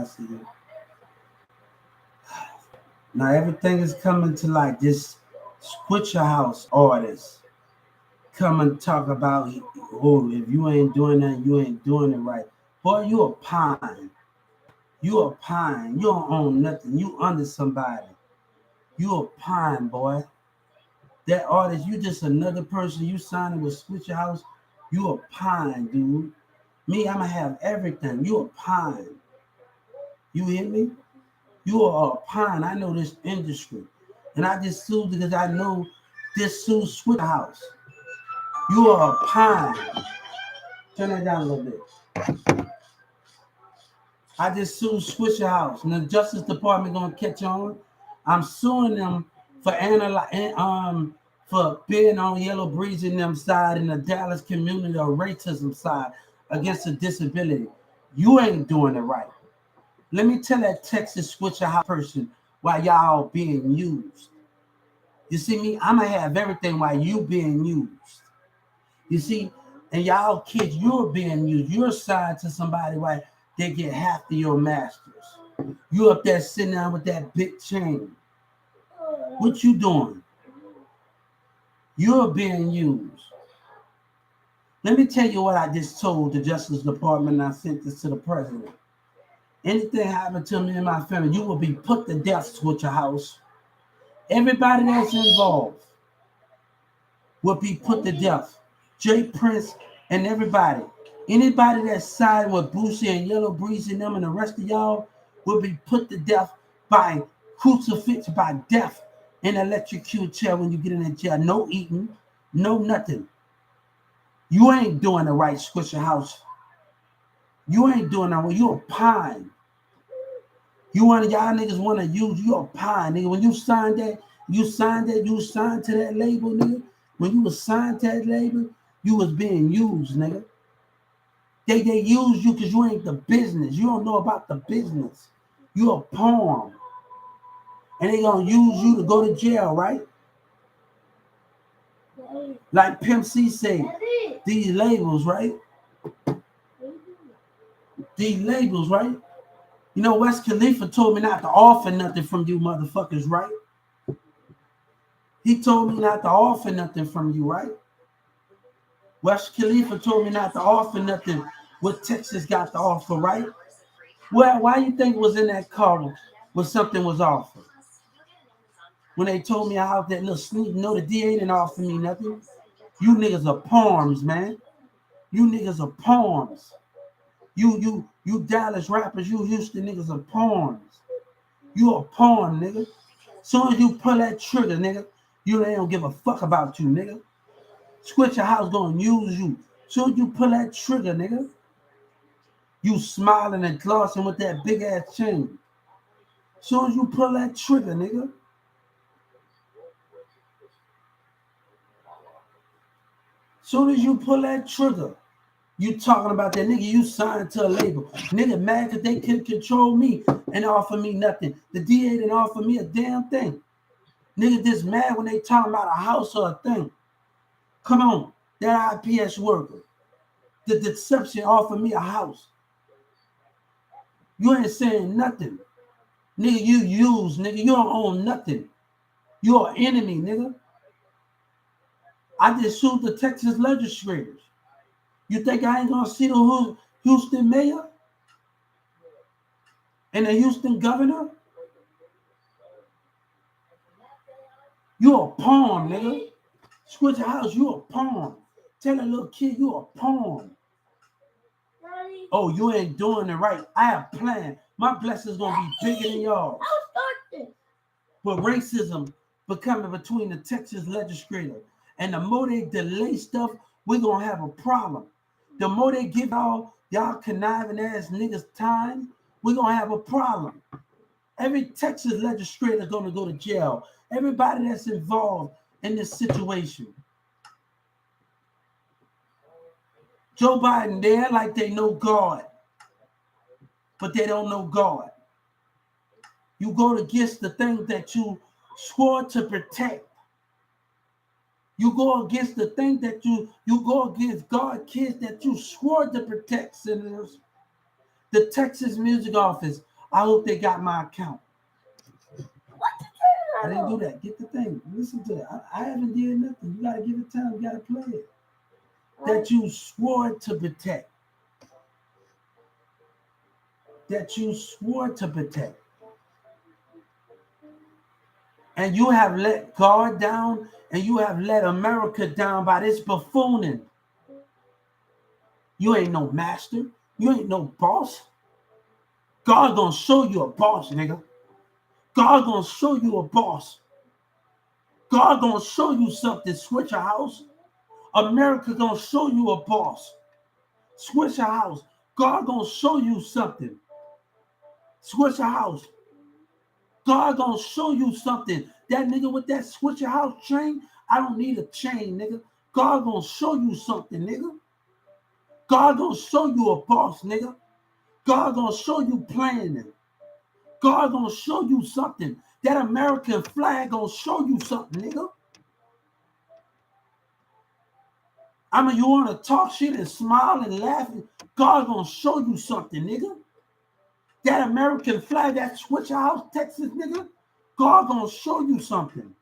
I see you. Now everything is coming to light. This Switcher House artist come and talk about, oh, if you ain't doing that, you ain't doing it right. Boy, you a pine. You a pine. You don't own nothing. You under somebody. You a pine, boy. That artist, you just another person. You signing with Switcher House. You a pine, dude. Me, I'ma have everything. You a pine. You hear me? You are a pine. I know this industry. And I just sued because I know this sued Switcher House. You are a pine. Turn that down a little bit. I just sued Switcher House. And the Justice Department gonna catch on. I'm suing them for for being on Yellow Breeze in them side in the Dallas community or racism side against a disability. You ain't doing it right. Let me tell that Texas Switcher House person why y'all being used. You see me? I'ma have everything while you being used. You see, and y'all kids, you're being used. You're assigned to somebody while they get half of your masters. You up there sitting down with that big chain. What you doing? You're being used. Let me tell you what I just told the Justice Department. I sent this to the president. Anything happen to me and my family, you will be put to death, Switcher House. Everybody that's involved will be put to death. Jay Prince and everybody. Anybody that's siding with Boosie and Yellow Breeze and them and the rest of y'all will be put to death by crucifix, by death in an electrocute chair when you get in that chair. No eating, no nothing. You ain't doing the right, Switcher House. You ain't doing that. Well, you a pine. Y'all niggas want to use you a pine, nigga. When you signed that, you signed to that label, nigga. When you was signed to that label, you was being used, nigga. They use you because you ain't the business. You don't know about the business. You a pawn. And they gonna use you to go to jail, right? Like Pimp C said, these labels, right? These labels, right? You know, Wes Khalifa told me not to offer nothing from you motherfuckers, right? He told me not to offer nothing from you, right? Wes Khalifa told me not to offer nothing what Texas got to offer, right? Well, why you think was in that car when something was offered? When they told me how that little sneak, no, the DA didn't offer me nothing. You niggas are pawns, man. You niggas are pawns. You Dallas rappers, you Houston niggas are pawns. You a pawn, nigga. Soon as you pull that trigger, nigga, they don't give a fuck about you, nigga. Switcher House gonna use you. Soon as you pull that trigger, nigga, you smiling and glossing with that big ass chain. Soon as you pull that trigger, nigga. Soon as you pull that trigger, you talking about that nigga you signed to a label. Nigga mad because they can control me and offer me nothing. The DA didn't offer me a damn thing. Nigga just mad when they talking about a house or a thing. Come on, that IPS worker. The deception offered me a house. You ain't saying nothing. Nigga, you use, nigga. You don't own nothing. You're an enemy, nigga. I just sued the Texas legislators. You think I ain't gonna see the Houston mayor and the Houston governor? You a pawn, nigga. Switcher House, you a pawn. Tell that little kid you a pawn. Oh, you ain't doing it right. I have a plan. My blessings gonna be bigger than y'all. But racism becoming between the Texas legislature, and the more they delay stuff, we're gonna have a problem. The more they give y'all conniving ass niggas time, we're gonna have a problem. Every Texas legislator is gonna go to jail. Everybody that's involved in this situation. Joe Biden, they act like they know God, but they don't know God. You go against the thing that you swore to protect. You go against the thing that you go against God kids that you swore to protect, senators. The Texas Music Office I hope they got my account. What the I didn't do that. Get the thing. Listen to it. I haven't did nothing. You gotta give it time. You gotta play it. That you swore to protect. That you swore to protect. And you have let God down, and you have let America down by this buffooning. You ain't no master. You ain't no boss. God gonna show you a boss, nigga. God gonna show you a boss. God gonna show you something, Switcher House. America gonna show you a boss. Switcher House. God gonna show you something. Switcher House. God gonna show you something. That nigga with that Switcher House chain, I don't need a chain, nigga. God gonna show you something, nigga. God gonna show you a boss, nigga. God gonna show you planning. God gonna show you something. That American flag gonna show you something, nigga. I mean, you want to talk shit and smile and laugh. God gonna show you something, nigga. That American flag, that Switcher House, Texas, nigga. God gonna show you something.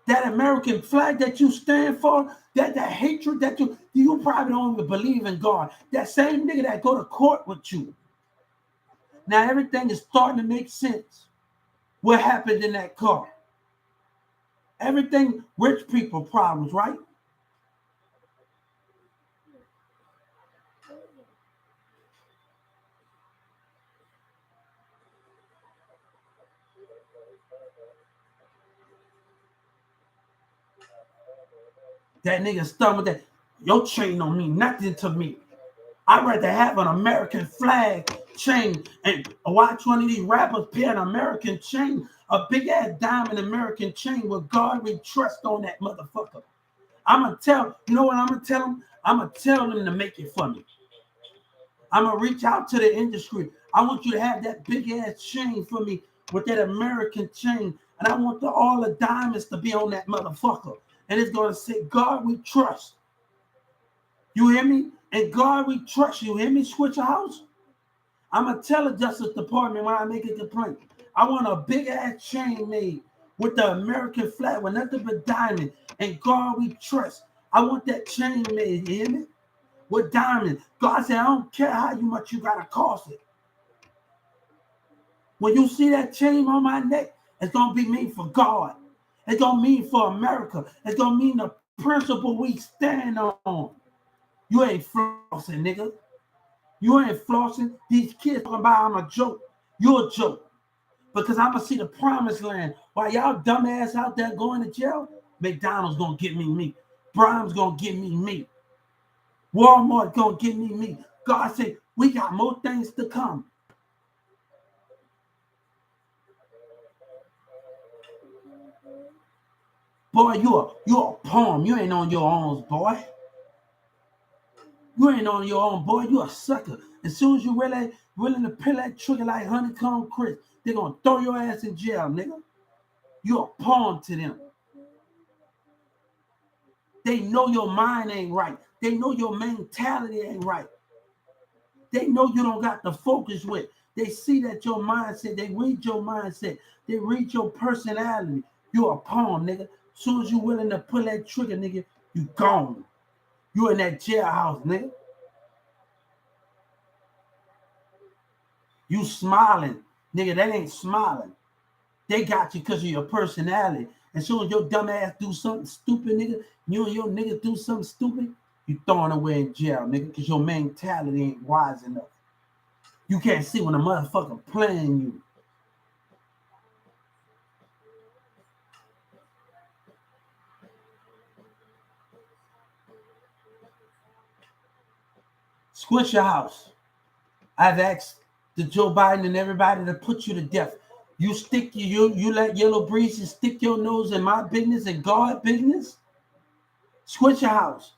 That American flag that you stand for, that hatred that you probably don't even believe in God. That same nigga that go to court with you. Now everything is starting to make sense. What happened in that car? Everything rich people problems, right? That nigga stomach that your chain don't mean nothing to me. I'd rather have an American flag chain and watch one of these rappers pair an American chain, a big ass diamond American chain with God we trust on that motherfucker. I'm gonna tell, you know what I'm gonna tell them? I'm gonna tell them to make it for me. I'm gonna reach out to the industry. I want you to have that big ass chain for me with that American chain, and I want all the diamonds to be on that motherfucker. And it's gonna say, God we trust. You hear me? And God we trust. You hear me, Switcher House? I'm gonna tell the Justice Department when I make a complaint. I want a big ass chain made with the American flag with nothing but diamond. And God we trust. I want that chain made, you hear me? With diamond. God said, I don't care how much you gotta cost it. When you see that chain on my neck, it's gonna be made for God. It's gonna mean for America. It's gonna mean the principle we stand on. You ain't flossing, nigga. You ain't flossing. These kids talking about I'm a joke. You're a joke. Because I'm gonna see the promised land. While y'all dumbass out there going to jail, McDonald's gonna get me meat. Brian's gonna give me meat. Walmart gonna give me meat. God said, we got more things to come. Boy, you're a poem. You ain't on your own, boy. You ain't on your own, boy. You a sucker. As soon as you really willing to pull that trigger like Honeycomb Chris, they're gonna throw your ass in jail, nigga. You're a pawn to them. They know your mind ain't right. They know your mentality ain't right. They know you don't got the focus with. They see that your mindset, they read your mindset, they read your personality. You're a pawn, nigga. As soon as you willing to pull that trigger, nigga, you gone. You in that jailhouse, nigga. You smiling, nigga. That ain't smiling. They got you because of your personality. As soon as your dumb ass do something stupid, nigga, you and your nigga do something stupid, you throwing away in jail, nigga, because your mentality ain't wise enough. You can't see when a motherfucker playing you. Switch your house. I've asked the Joe Biden and everybody to put you to death. You stick you let Yellow Breezes stick your nose in my business and God business. Switch your house.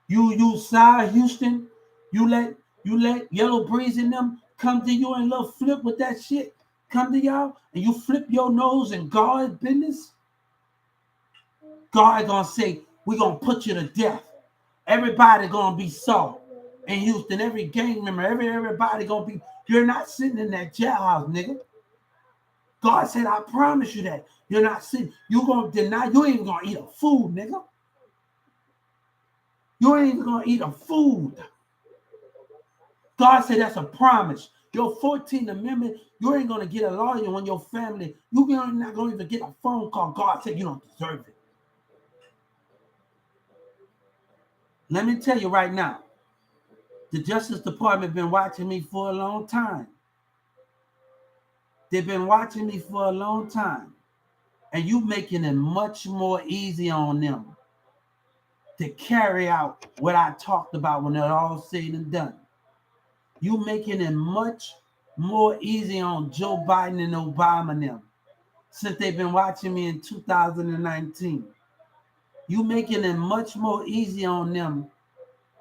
You Cy Houston. You let Yellow Breeze and them come to you and little flip with that shit. Come to y'all and you flip your nose in God business. God gonna say we gonna put you to death. Everybody gonna be soft. In Houston, every gang member, everybody gonna be. You're not sitting in that jailhouse, nigga. God said, I promise you that. You're not sitting. You're gonna deny. You ain't even gonna eat a food, nigga. You ain't even gonna eat a food. God said that's a promise. Your 14th Amendment, you ain't gonna get a lawyer when your family, you're not gonna even get a phone call. God said you don't deserve it. Let me tell you right now, the Justice Department been watching me for a long time. They've been watching me for a long time. And you making it much more easy on them to carry out what I talked about when they're all said and done. You making it much more easy on Joe Biden and Obama and them since they've been watching me in 2019. You making it much more easy on them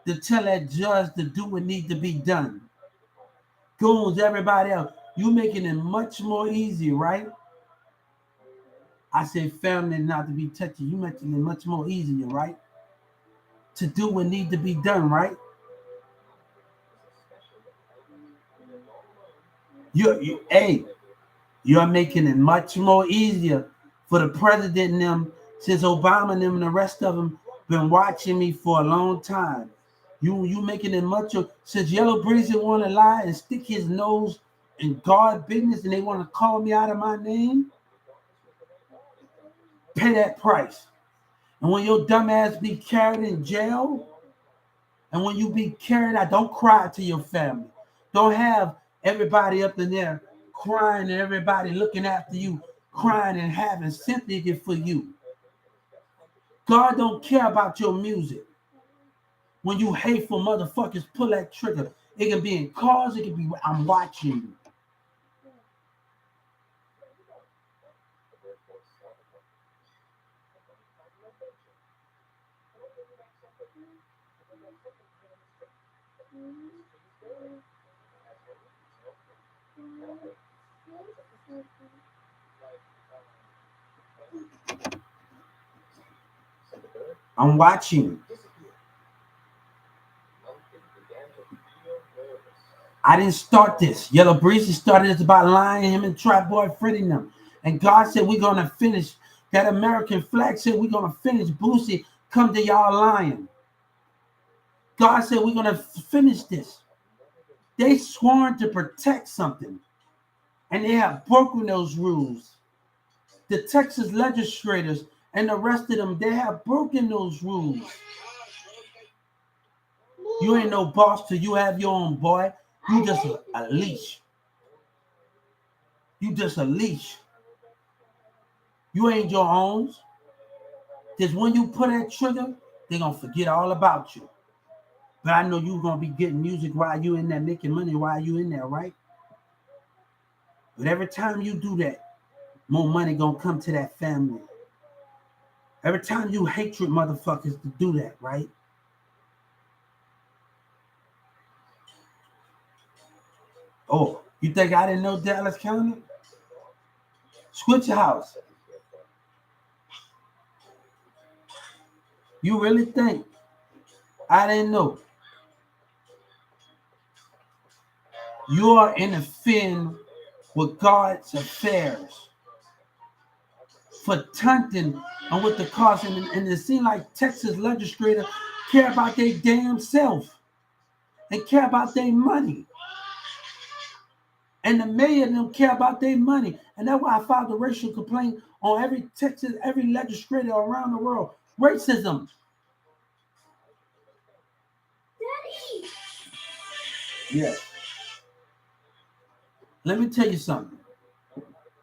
to tell that judge to do what needs to be done. Goons, everybody else, you making it much more easy, right? I said family not to be touchy. You making it much more easier, right? To do what needs to be done, right? You're making it much more easier for the president and them, since Obama and them and the rest of them been watching me for a long time. You making it much of, since Yellow Breezy want to lie and stick his nose in God business and they want to call me out of my name, pay that price. And when your dumb ass be carried in jail, and when you be carried out, don't cry to your family. Don't have everybody up in there crying and everybody looking after you, crying and having sympathy for you. God don't care about your music. When you hateful motherfuckers pull that trigger, it can be in cars, it can be, I'm watching you. I'm watching. I didn't start this. Yellow Breezy started this about lying, him and Trap Boy Freddy them. And God said we're gonna finish. That American flag said we're gonna finish. Boosie, come to y'all lying. God said we're gonna finish this. They sworn to protect something, and they have broken those rules. The Texas legislators and the rest of them, they have broken those rules. You ain't no boss till you have your own, boy. You just a leash. You just a leash. You ain't your own. Because when you put that trigger, they're going to forget all about you. But I know you're going to be getting music while you in there, making money while you in there, right? But every time you do that, more money going to come to that family. Every time you hatred motherfuckers to do that, right? Oh, you think I didn't know Dallas County? Switch your house. You really think I didn't know? You are interfering with God's affairs for taunting and with the cause. And it seems like Texas legislators care about their damn self and care about their money. And the mayor don't care about their money. And that's why I filed a racial complaint on every Texas, every legislator around the world. Racism. Daddy. Yes. Let me tell you something.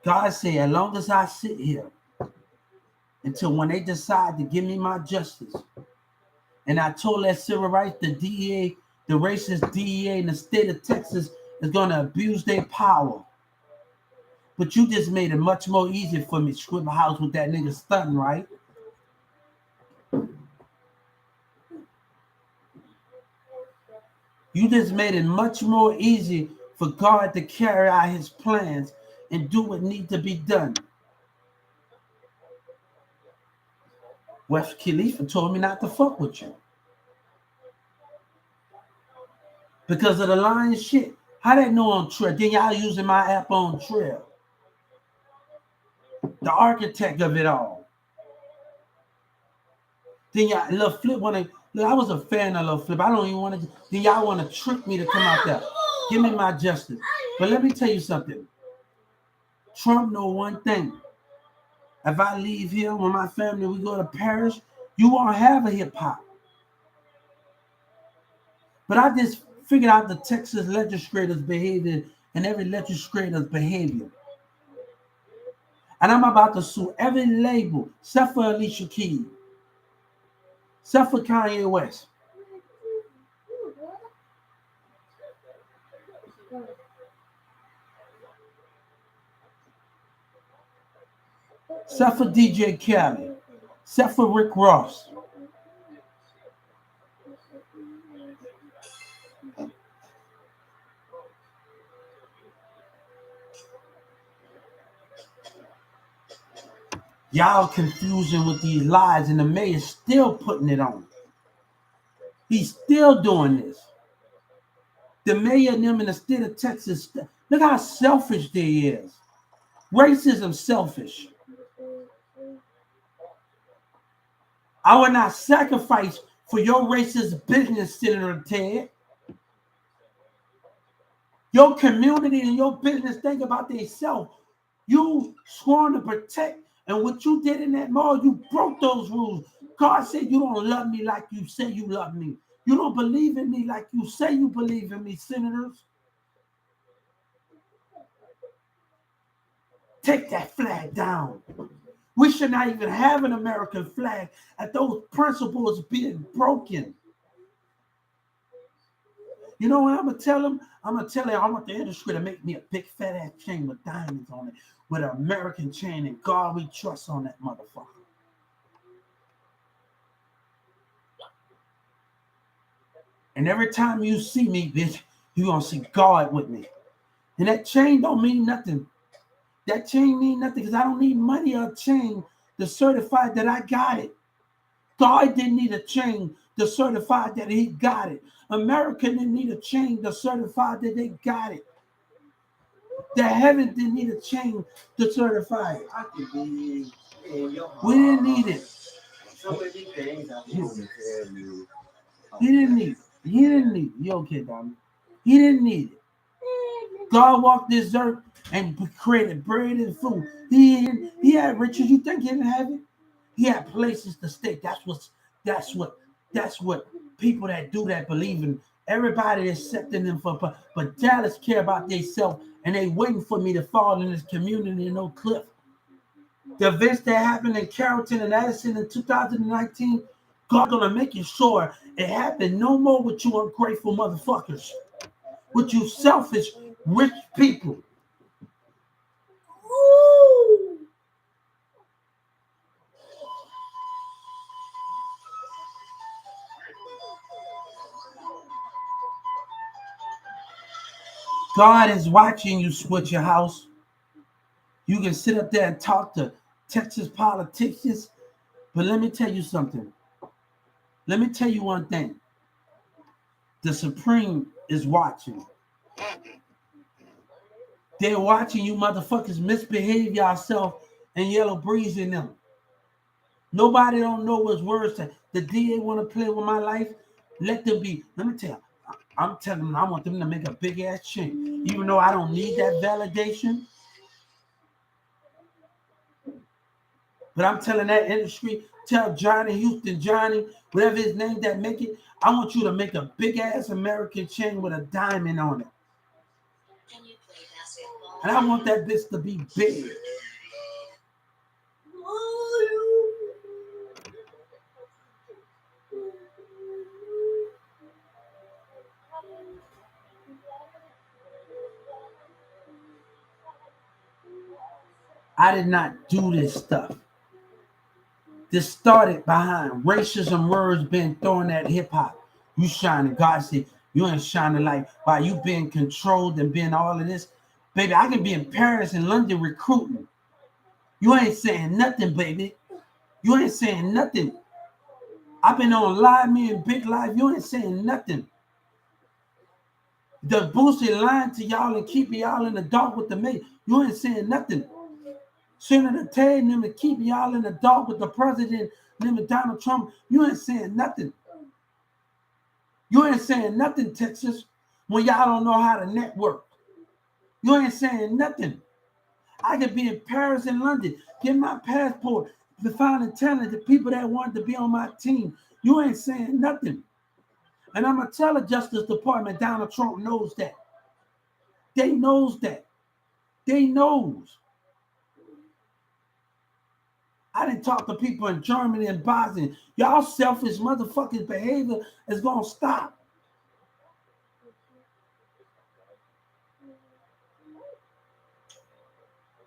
God said, as long as I sit here until when they decide to give me my justice, and I told that civil rights, the DEA, the racist DEA in the state of Texas is going to abuse their power. But you just made it much more easier for me, Scribble House, with that nigga stunting, right? You just made it much more easy for God to carry out his plans and do what needs to be done. West Khalifa told me not to fuck with you. because of the line shit. How they know on Trail? Then y'all using my app on Trail. The architect of it all. Then y'all, Lil Flip wanna. Look, I was a fan of Lil Flip. I don't even want to. Then y'all want to trick me to come out there. Give me my justice. But let me tell you something. Trump know one thing. If I leave here with my family, we go to Paris, you won't have a hip hop. But I just figured out the Texas legislators' behavior and every legislator's behavior. And I'm about to sue every label, except for Alicia Keys, except for Kanye West. Except for DJ Khaled, except for Rick Ross. Y'all confusing with these lies, and the mayor's still putting it on. He's still doing this. The mayor and them in the state of Texas, look how selfish they is. Racism selfish. I will not sacrifice for your racist business, Senator Ted. Your community and your business think about themselves. You sworn to protect, and what you did in that mall, you broke those rules. God said you don't love me like you say you love me. You don't believe in me like you say you believe in me, senators. Take that flag down. We should not even have an American flag at those principles being broken. You know what I'm going to tell them? I'm going to tell them I want the industry to make me a big fat ass chain with diamonds on it, with an American chain, and God we trust on that motherfucker. And every time you see me, bitch, you're going to see God with me. And that chain don't mean nothing. That chain mean nothing because I don't need money or a chain to certify that I got it. God didn't need a chain to certify that he got it. America didn't need a chain to certify that they got it. The heaven didn't need a chain to certify it. I could be in your heart. We didn't need it. So many things I want to tell you. He didn't need it. He didn't need it. You okay, Dominic? He didn't need it. God walked this earth and created bread and food. He had riches. You think he didn't have it? He had places to stay. That's what people that do that believe in. Everybody accepting them but Dallas care about themselves, and they waiting for me to fall in this community in Oak Cliff. The events that happened in Carrollton and Addison in 2019, God gonna make it sure it happened no more with you ungrateful motherfuckers, with you selfish rich people. Ooh. God is watching you switch your house. You can sit up there and talk to Texas politicians, but let me tell you something. Let me tell you one thing. The Supreme is watching. They're watching you motherfuckers misbehave yourself and Yellow Breeze in them. Nobody don't know what's worse. The DA want to play with my life. Let them be. Let me tell you. I'm telling them I want them to make a big ass change. Even though I don't need that validation. But I'm telling that industry, tell Johnny Houston, Johnny, whatever his name that make it, I want you to make a big ass American chain with a diamond on it. And I want that bitch to be big. I did not do this stuff. This started behind racism words being thrown at hip hop. You shining. God said, you ain't shining like by you being controlled and being all of this. Baby, I can be in Paris and London recruiting. You ain't saying nothing, baby. You ain't saying nothing. I've been on Live Me and Big Live. You ain't saying nothing. The bullshit lying to y'all and keeping y'all in the dark with the mayor. You ain't saying nothing. Senator Ted and them and keeping y'all in the dark with the president, them and Donald Trump. You ain't saying nothing. You ain't saying nothing, Texas, when y'all don't know how to network. You ain't saying nothing. I could be in Paris and London, get my passport, to find the talented people that wanted to be on my team. You ain't saying nothing. And I'm going to tell the Justice Department, Donald Trump knows that. They knows that. They knows. I didn't talk to people in Germany and Bosnia. Y'all selfish motherfucking behavior is going to stop.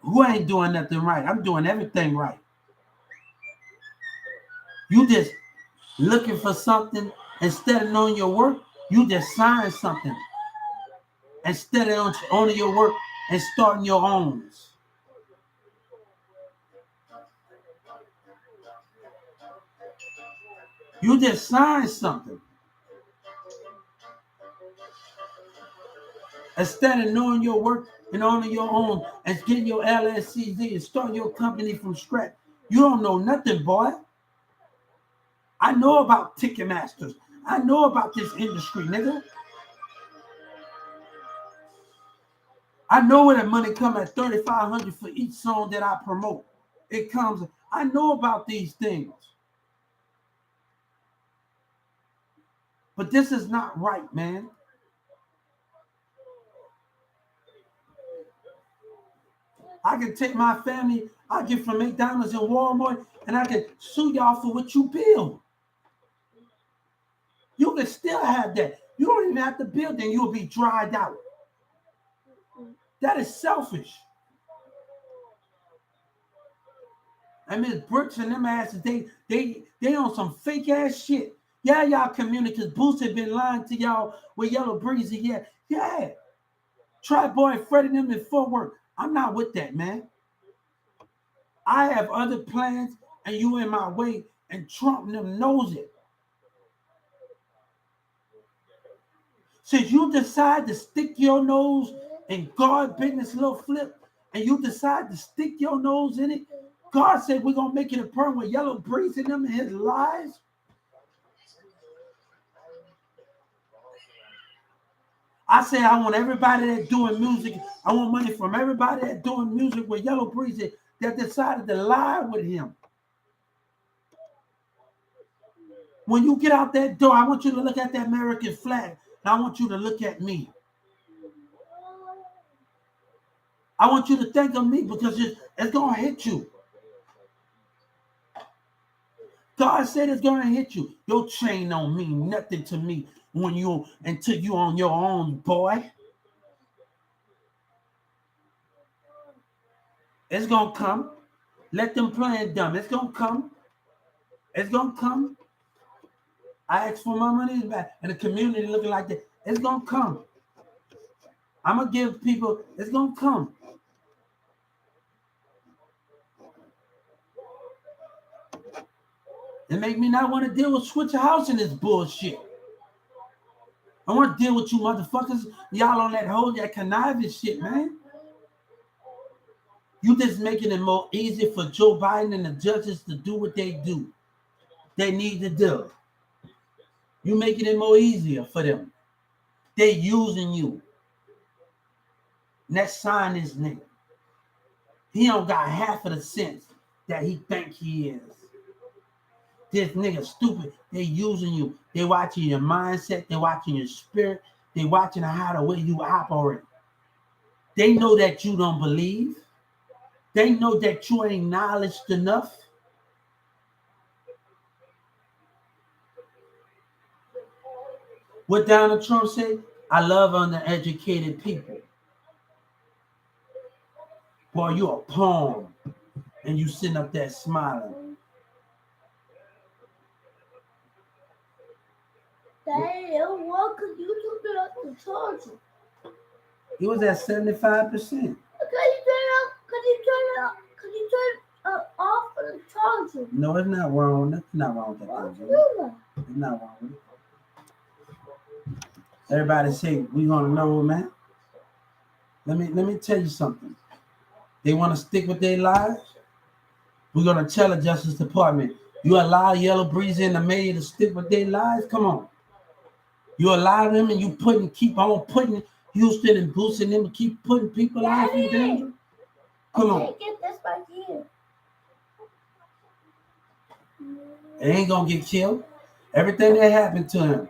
Who ain't doing nothing right? I'm doing everything right. You just looking for something instead of knowing your work, you just sign something instead of owning your work and starting your own. You just signed something. Instead of knowing your work and owning your own and getting your LLCs and starting your company from scratch. You don't know nothing, boy. I know about Ticketmasters. I know about this industry, nigga. I know where the money come at $3,500 for each song that I promote. It comes. I know about these things. But this is not right, man. I can take my family, I get from McDonald's and Walmart, and I can sue y'all for what you build. You can still have that. You don't even have to build, then you'll be dried out. That is selfish. I mean, Brooks and them asses, they on some fake ass shit. Yeah, y'all communicate. Boosie been lying to y'all with Yellow Breezy. Yeah. Try Boy Freddie them in Fort Worth. I'm not with that, man. I have other plans, and you in my way, and Trump and them knows it. Since you decide to stick your nose in God business little flip, and you decide to stick your nose in it, God said we're going to make it a perm with Yellow Breeze in them and his lies. I said I want everybody that's doing music, I want money from everybody that's doing music with Yellow Breeze that decided to lie with him. When you get out that door, I want you to look at that American flag, and I want you to look at me. I want you to think of me because it's going to hit you. God said it's going to hit you. Your chain don't mean nothing to me until you on your own, boy. It's going to come. Let them playing dumb. It's going to come. It's going to come. I asked for my money back, and the community looking like that. It's going to come. I'm going to give people, it's going to come. It make me not want to deal with Switch House in this bullshit. I want to deal with you motherfuckers. Y'all on that whole, that conniving shit, man. You just making it more easy for Joe Biden and the judges to do what they do. They need to do. You making it more easier for them. They using you. Let's sign this nigga. He don't got half of the sense that he think he is. This nigga stupid. They using you. They watching your mindset. They watching your spirit. They watching how the way you operate. They know that you don't believe. They know that you ain't knowledged enough. What Donald Trump said, I love undereducated people. Boy, you a pawn, and you sitting up there smiling. Daddy, what could you turn up the charger? It was at 75%. Can you turn off the charger? No, it's not wrong. Nothing not wrong with that. It's not wrong with it. Everybody say we gonna know, man. Let me tell you something. They want to stick with their lives. We're gonna tell the Justice Department. You allow Yellow Breezy and the mayor to stick with their lives. Come on. You allow them, and you keep on putting Houston and boosting them, and keep putting people lives in danger. Come on. Okay, get this back here. They ain't gonna get killed. Everything that happened to him,